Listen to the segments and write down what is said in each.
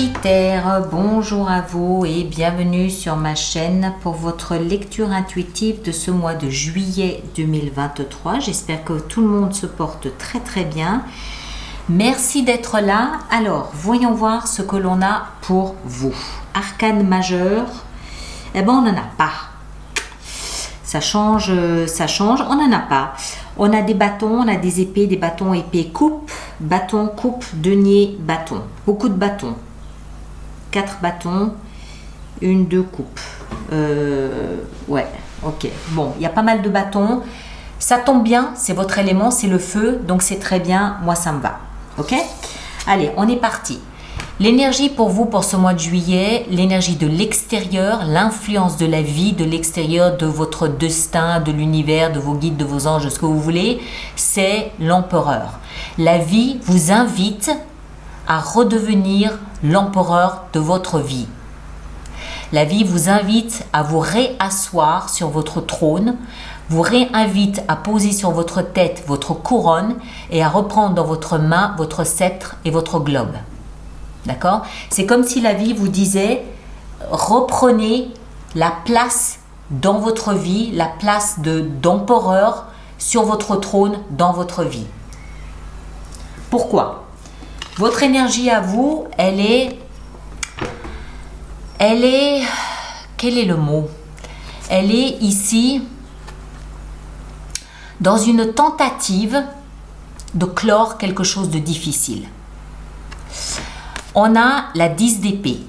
Sagittaire, bonjour à vous et bienvenue sur ma chaîne pour votre lecture intuitive de ce mois de juillet 2023. J'espère que tout le monde se porte très bien. Merci d'être là. Alors, voyons voir ce que l'on a pour vous. Arcane majeur, eh ben on n'en a pas. Ça change, on n'en a pas. On a des bâtons, on a des épées, des bâtons, épées, coupe, bâton, coupe, denier, bâton. Beaucoup de bâtons. 4 bâtons, 1, 2 coupes. Ouais, ok. Bon, il y a pas mal de bâtons. Ça tombe bien, c'est votre élément, c'est le feu, donc c'est très bien, moi ça me va. Ok? Allez, on est parti. L'énergie pour vous pour ce mois de juillet, l'énergie de l'extérieur, l'influence de la vie, de l'extérieur, de votre destin, de l'univers, de vos guides, de vos anges, de ce que vous voulez, c'est l'empereur. La vie vous invite à redevenir l'empereur de votre vie. La vie vous invite à vous réasseoir sur votre trône, vous réinvite à poser sur votre tête votre couronne et à reprendre dans votre main votre sceptre et votre globe. D'accord? C'est comme si la vie vous disait, reprenez la place dans votre vie, la place d'empereur sur votre trône dans votre vie. Pourquoi? Votre énergie à vous, elle est, quel est le mot? Elle est ici dans une tentative de clore quelque chose de difficile. On a la 10 d'épée.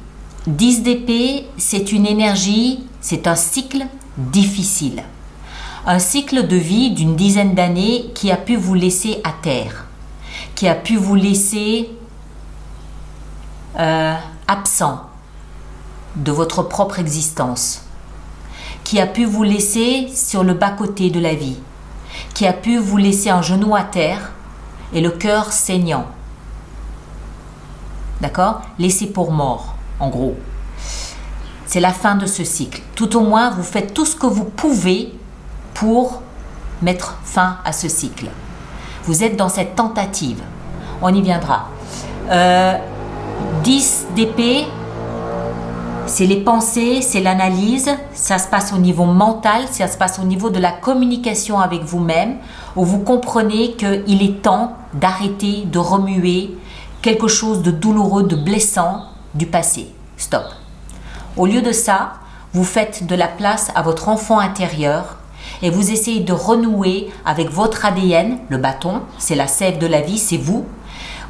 10 d'épée, c'est une énergie, c'est un cycle difficile. Un cycle de vie d'une dizaine d'années qui a pu vous laisser à terre, qui a pu vous laisser absent de votre propre existence, qui a pu vous laisser sur le bas-côté de la vie, qui a pu vous laisser un genou à terre et le cœur saignant. D'accord? Laissé pour mort, en gros. C'est la fin de ce cycle. Tout au moins, vous faites tout ce que vous pouvez pour mettre fin à ce cycle. Vous êtes dans cette tentative. On y viendra. 10 d'épée, c'est les pensées, c'est l'analyse. Ça se passe au niveau mental, ça se passe au niveau de la communication avec vous-même, où vous comprenez qu'il est temps d'arrêter de remuer quelque chose de douloureux, de blessant du passé. Stop. Au lieu de ça, vous faites de la place à votre enfant intérieur et vous essayez de renouer avec votre ADN, le bâton, c'est la sève de la vie, c'est vous.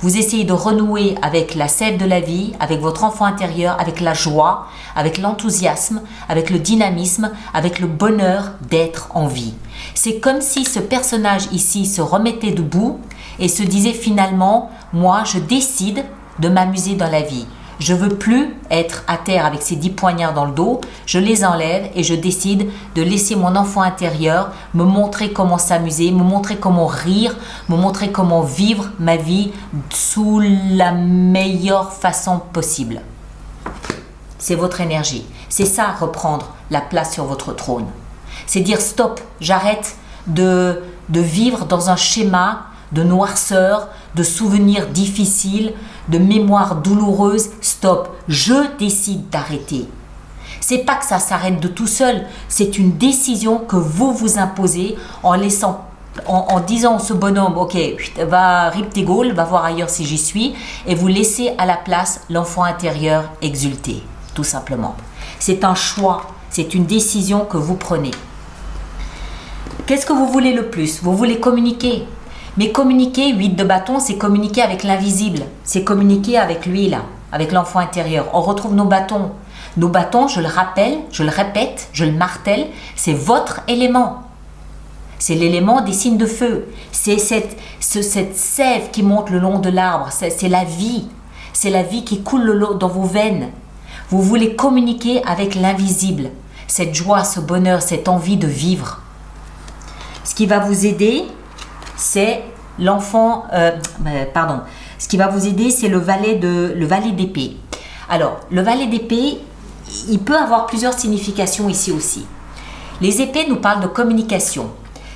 Vous essayez de renouer avec la sève de la vie, avec votre enfant intérieur, avec la joie, avec l'enthousiasme, avec le dynamisme, avec le bonheur d'être en vie. C'est comme si ce personnage ici se remettait debout et se disait finalement, moi je décide de m'amuser dans la vie. Je veux plus être à terre avec ces 10 poignards dans le dos, je les enlève et je décide de laisser mon enfant intérieur me montrer comment s'amuser, me montrer comment rire, me montrer comment vivre ma vie sous la meilleure façon possible. C'est votre énergie. C'est ça, reprendre la place sur votre trône. C'est dire stop, j'arrête de vivre dans un schéma de noirceur, de souvenirs difficiles, de mémoires douloureuses. Stop, je décide d'arrêter. C'est pas que ça s'arrête de tout seul, c'est une décision que vous vous imposez en laissant, en disant à ce bonhomme, ok, va rip tes gaules, va voir ailleurs si j'y suis, et vous laissez à la place l'enfant intérieur exulter, tout simplement. C'est un choix, c'est une décision que vous prenez. Qu'est-ce que vous voulez le plus? Vous voulez communiquer. Mais communiquer, 8 de bâton, c'est communiquer avec l'invisible. C'est communiquer avec lui, là, avec l'enfant intérieur. On retrouve nos bâtons. Nos bâtons, je le rappelle, je le répète, je le martèle, c'est votre élément. C'est l'élément des signes de feu. C'est cette sève qui monte le long de l'arbre. C'est la vie. C'est la vie qui coule dans vos veines. Vous voulez communiquer avec l'invisible. Cette joie, ce bonheur, cette envie de vivre. Ce qui va vous aider, c'est l'enfant, ce qui va vous aider, c'est le valet d'épée. Alors, le valet d'épée, il peut avoir plusieurs significations ici aussi. Les épées nous parlent de communication.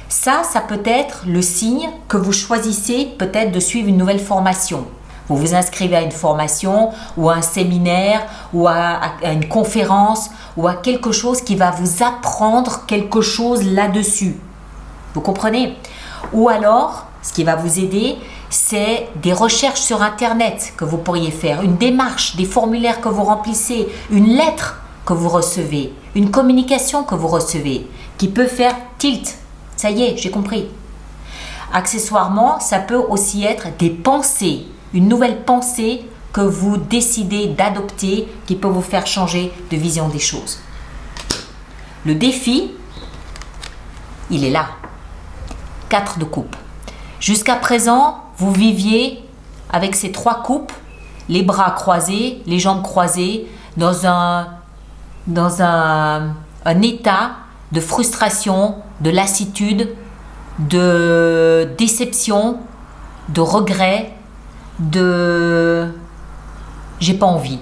Ça peut être le signe que vous choisissez peut-être de suivre une nouvelle formation. Vous vous inscrivez à une formation ou à un séminaire ou à une conférence ou à quelque chose qui va vous apprendre quelque chose là-dessus. Vous comprenez? Ou alors, ce qui va vous aider, c'est des recherches sur Internet que vous pourriez faire, une démarche, des formulaires que vous remplissez, une lettre que vous recevez, une communication que vous recevez, qui peut faire tilt. Ça y est, j'ai compris. Accessoirement, ça peut aussi être des pensées, une nouvelle pensée que vous décidez d'adopter qui peut vous faire changer de vision des choses. Le défi, il est là. 4 de coupe. Jusqu'à présent, vous viviez avec ces 3 coupes, les bras croisés, les jambes croisées, dans un état de frustration, de lassitude, de déception, de regret, de j'ai pas envie.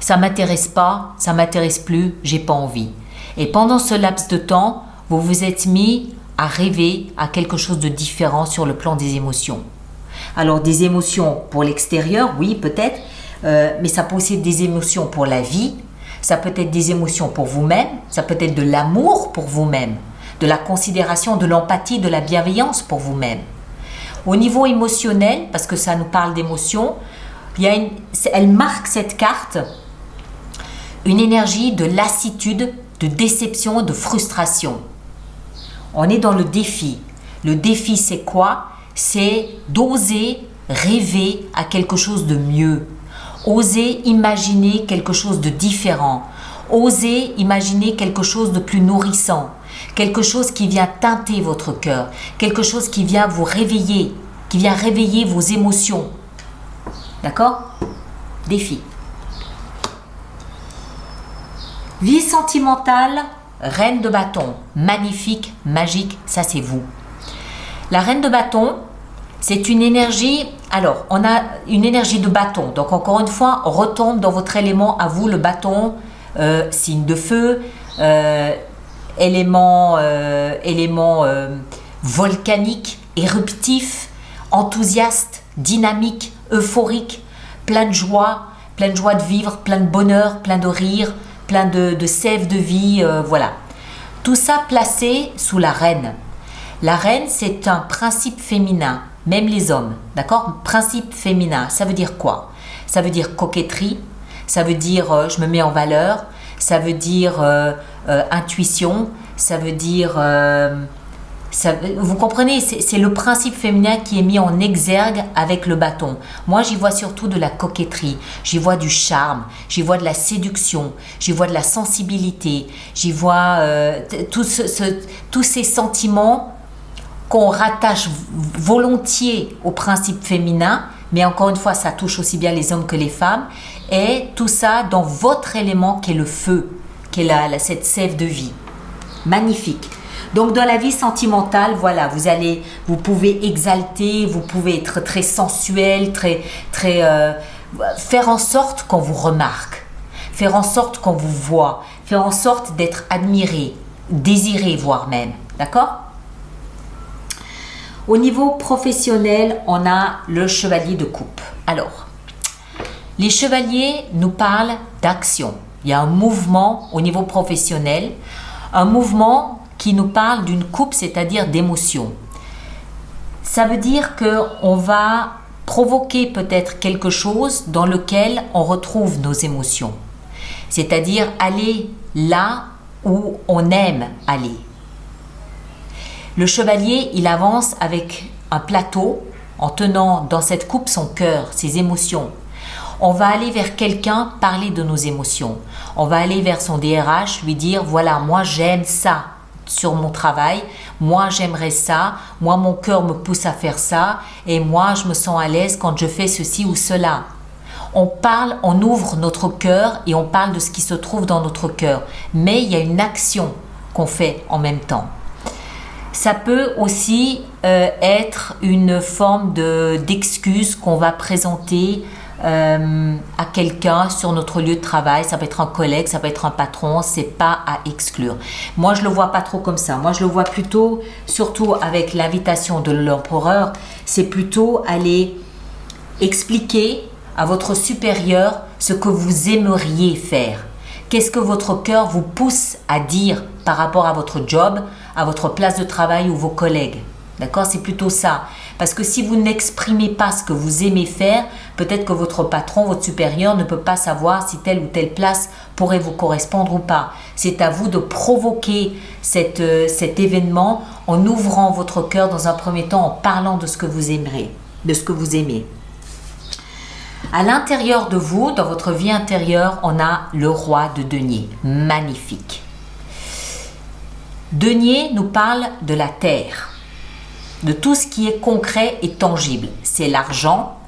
Ça m'intéresse pas, ça m'intéresse plus, j'ai pas envie. Et pendant ce laps de temps, vous vous êtes mis à rêver à quelque chose de différent sur le plan des émotions. Alors des émotions pour l'extérieur, oui peut-être, mais ça peut aussi être des émotions pour la vie, ça peut être des émotions pour vous-même, ça peut être de l'amour pour vous-même, de la considération, de l'empathie, de la bienveillance pour vous-même. Au niveau émotionnel, parce que ça nous parle d'émotions, elle marque cette carte une énergie de lassitude, de déception, de frustration. On est dans le défi. Le défi, c'est quoi? C'est d'oser rêver à quelque chose de mieux. Oser imaginer quelque chose de différent. Oser imaginer quelque chose de plus nourrissant. Quelque chose qui vient teinter votre cœur. Quelque chose qui vient vous réveiller. Qui vient réveiller vos émotions. D'accord? Défi. Vie sentimentale, reine de bâton. Magnifique, magique, ça c'est vous. La reine de bâton, c'est une énergie, alors on a une énergie de bâton, donc encore une fois, on retombe dans votre élément à vous, le bâton, signe de feu, élément volcanique, éruptif, enthousiaste, dynamique, euphorique, plein de joie de vivre, plein de bonheur, plein de rire, plein de sève de vie, voilà. Tout ça placé sous la reine. La reine, c'est un principe féminin, même les hommes, d'accord? Principe féminin, ça veut dire quoi? Ça veut dire coquetterie, ça veut dire je me mets en valeur, ça veut dire intuition, ça veut dire... vous comprenez, c'est le principe féminin qui est mis en exergue avec le bâton. Moi, j'y vois surtout de la coquetterie, j'y vois du charme, j'y vois de la séduction, j'y vois de la sensibilité, j'y vois tous ces sentiments qu'on rattache volontiers au principe féminin, mais encore une fois, ça touche aussi bien les hommes que les femmes, et tout ça dans votre élément qui est le feu, qui est cette sève de vie. Magnifique. Donc dans la vie sentimentale, voilà, vous pouvez exalter, vous pouvez être très sensuel, faire en sorte qu'on vous remarque, faire en sorte qu'on vous voit, faire en sorte d'être admiré, désiré voire même, d'accord? Au niveau professionnel, on a le chevalier de coupe. Alors, les chevaliers nous parlent d'action. Il y a un mouvement au niveau professionnel, un mouvement qui nous parle d'une coupe, c'est-à-dire d'émotion. Ça veut dire qu'on va provoquer peut-être quelque chose dans lequel on retrouve nos émotions. C'est-à-dire aller là où on aime aller. Le chevalier, il avance avec un plateau en tenant dans cette coupe son cœur, ses émotions. On va aller vers quelqu'un, parler de nos émotions. On va aller vers son DRH, lui dire, voilà, moi j'aime ça sur mon travail, moi j'aimerais ça, moi mon cœur me pousse à faire ça, et moi je me sens à l'aise quand je fais ceci ou cela. On parle, on ouvre notre cœur et on parle de ce qui se trouve dans notre cœur. Mais il y a une action qu'on fait en même temps. Ça peut aussi être une forme d'excuse qu'on va présenter à quelqu'un sur notre lieu de travail. Ça peut être un collègue, ça peut être un patron, c'est pas à exclure. Moi je le vois pas trop comme ça. Moi je le vois plutôt, surtout avec l'invitation de l'empereur, c'est plutôt aller Expliquez à votre supérieur ce que vous aimeriez faire. Qu'est-ce que votre cœur vous pousse à dire par rapport à votre job, à votre place de travail ou vos collègues. D'accord? C'est plutôt ça. Parce que si vous n'exprimez pas ce que vous aimez faire, peut-être que votre patron, votre supérieur ne peut pas savoir si telle ou telle place pourrait vous correspondre ou pas. C'est à vous de provoquer cet événement en ouvrant votre cœur dans un premier temps, en parlant de ce que vous aimerez, de ce que vous aimez. À l'intérieur de vous, dans votre vie intérieure, on a le roi de denier. Magnifique. Denier nous parle de la terre, de tout ce qui est concret et tangible. C'est l'argent,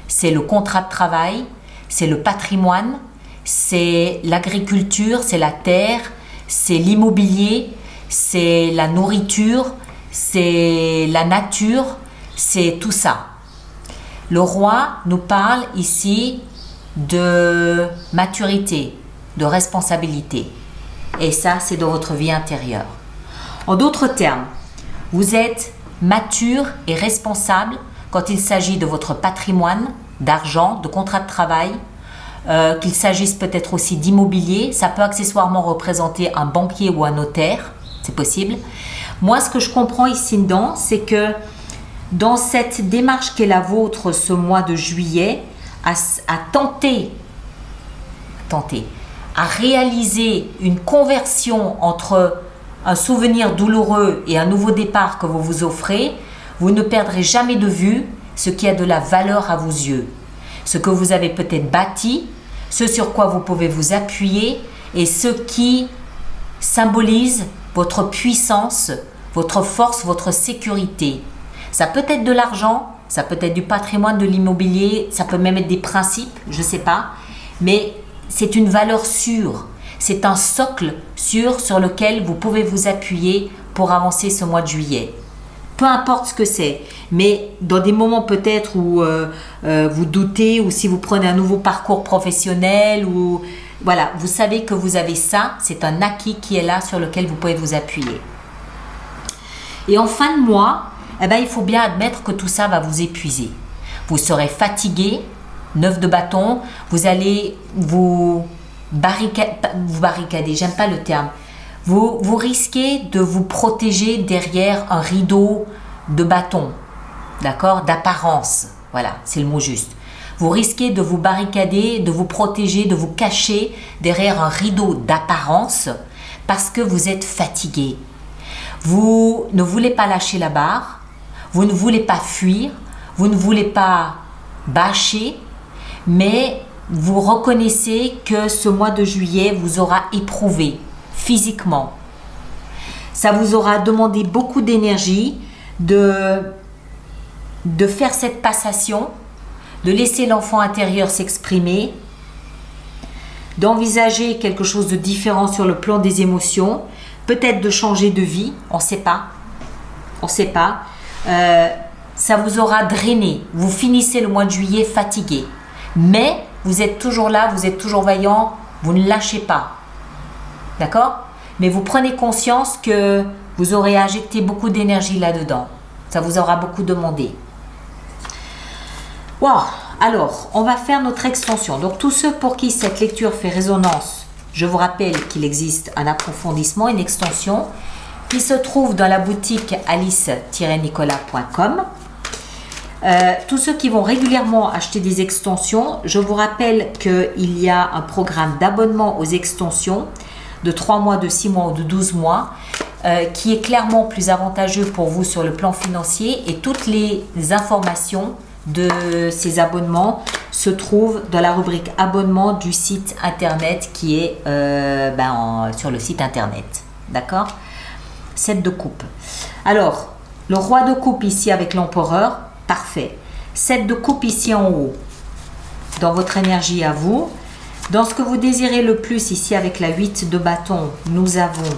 c'est le contrat de travail, c'est le patrimoine, c'est l'agriculture, c'est la terre, c'est l'immobilier, c'est la nourriture, c'est la nature, c'est tout ça. Le roi nous parle ici de maturité, de responsabilité. Et ça, c'est dans votre vie intérieure. En d'autres termes, vous êtes mature et responsable quand il s'agit de votre patrimoine, d'argent, de contrat de travail, qu'il s'agisse peut-être aussi d'immobilier. Ça peut accessoirement représenter un banquier ou un notaire, c'est possible. Moi, ce que je comprends ici dedans, c'est que dans cette démarche qui est la vôtre ce mois de juillet, à tenter, à réaliser une conversion entre un souvenir douloureux et un nouveau départ que vous vous offrez, vous ne perdrez jamais de vue ce qui a de la valeur à vos yeux, ce que vous avez peut-être bâti, ce sur quoi vous pouvez vous appuyer et ce qui symbolise votre puissance, votre force, votre sécurité. Ça peut être de l'argent, ça peut être du patrimoine, de l'immobilier, ça peut même être des principes, je ne sais pas, mais c'est une valeur sûre. C'est un socle sûr sur lequel vous pouvez vous appuyer pour avancer ce mois de juillet. Peu importe ce que c'est, mais dans des moments peut-être où vous doutez ou si vous prenez un nouveau parcours professionnel, ou voilà, vous savez que vous avez ça, c'est un acquis qui est là sur lequel vous pouvez vous appuyer. Et en fin de mois, il faut bien admettre que tout ça va vous épuiser. Vous serez fatigué, 9 de bâton, vous allez vous barricader, j'aime pas le terme. Vous risquez de vous protéger derrière un rideau de bâton, d'accord, d'apparence. Voilà, c'est le mot juste. Vous risquez de vous barricader, de vous protéger, de vous cacher derrière un rideau d'apparence parce que vous êtes fatigué. Vous ne voulez pas lâcher la barre, vous ne voulez pas fuir, vous ne voulez pas bâcher, mais vous reconnaissez que ce mois de juillet vous aura éprouvé physiquement. Ça vous aura demandé beaucoup d'énergie de faire cette passation, de laisser l'enfant intérieur s'exprimer, d'envisager quelque chose de différent sur le plan des émotions, peut-être de changer de vie, on ne sait pas. On ne sait pas. Ça vous aura drainé. Vous finissez le mois de juillet fatigué. Mais vous êtes toujours là, vous êtes toujours vaillant, vous ne lâchez pas. D'accord? Mais vous prenez conscience que vous aurez injecté beaucoup d'énergie là-dedans. Ça vous aura beaucoup demandé. Wow. Alors, on va faire notre extension. Donc, tous ceux pour qui cette lecture fait résonance, je vous rappelle qu'il existe un approfondissement, une extension qui se trouve dans la boutique alice-nicolas.com. Tous ceux qui vont régulièrement acheter des extensions, je vous rappelle qu'il y a un programme d'abonnement aux extensions de 3 mois, de 6 mois ou de 12 mois qui est clairement plus avantageux pour vous sur le plan financier, et toutes les informations de ces abonnements se trouvent dans la rubrique abonnement du site internet qui est sur le site internet. D'accord? 7 de coupe. Alors, le roi de coupe ici avec l'empereur, parfait. 7 de coupe ici en haut, dans votre énergie à vous. Dans ce que vous désirez le plus ici avec la 8 de bâton, nous avons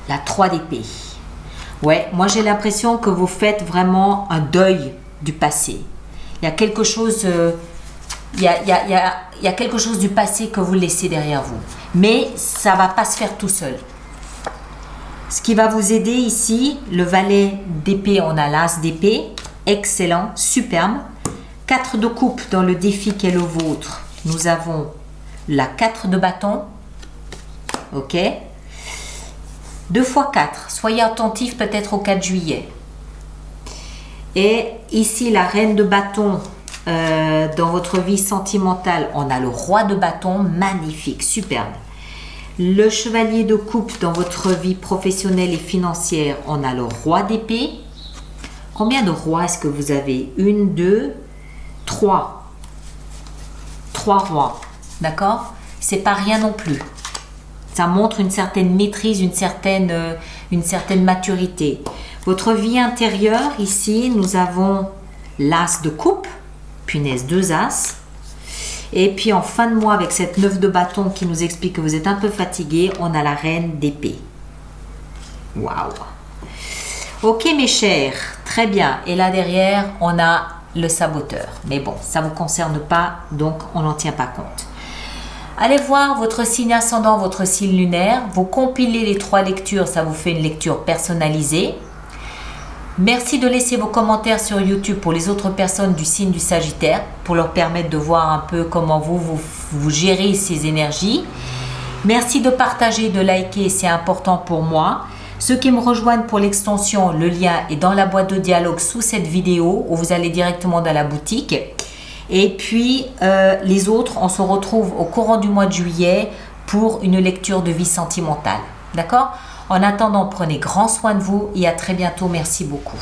la 3 d'épée. Ouais, moi j'ai l'impression que vous faites vraiment un deuil du passé. Il y a quelque chose, il y a quelque chose du passé que vous laissez derrière vous. Mais ça ne va pas se faire tout seul. Ce qui va vous aider ici, le valet d'épée, on a l'as d'épée, excellent, superbe. 4 de coupe dans le défi qui est le vôtre. Nous avons la 4 de bâton. Ok. 2 x 4. Soyez attentifs peut-être au 4 juillet. Et ici, la reine de bâton. Dans votre vie sentimentale, on a le roi de bâton. Magnifique, superbe. Le chevalier de coupe dans votre vie professionnelle et financière, on a le roi d'épée. Combien de rois est-ce que vous avez? 1, 2, 3. 3 rois. D'accord? C'est pas rien non plus. Ça montre une certaine maîtrise, une certaine maturité. Votre vie intérieure, ici, nous avons l'as de coupe. Punaise, 2 as. Et puis en fin de mois, avec cette 9 de bâton qui nous explique que vous êtes un peu fatigué, on a la reine d'épée. Waouh! Ok mes chers, très bien. Et là derrière, on a le saboteur. Mais bon, ça ne vous concerne pas, donc on n'en tient pas compte. Allez voir votre signe ascendant, votre signe lunaire. Vous compilez les 3 lectures, ça vous fait une lecture personnalisée. Merci de laisser vos commentaires sur YouTube pour les autres personnes du signe du Sagittaire, pour leur permettre de voir un peu comment vous gérez ces énergies. Merci de partager, de liker, c'est important pour moi. Ceux qui me rejoignent pour l'extension, le lien est dans la boîte de dialogue sous cette vidéo, où vous allez directement dans la boutique. Et puis les autres, on se retrouve au courant du mois de juillet pour une lecture de vie sentimentale. D'accord ? En attendant, prenez grand soin de vous et à très bientôt. Merci beaucoup.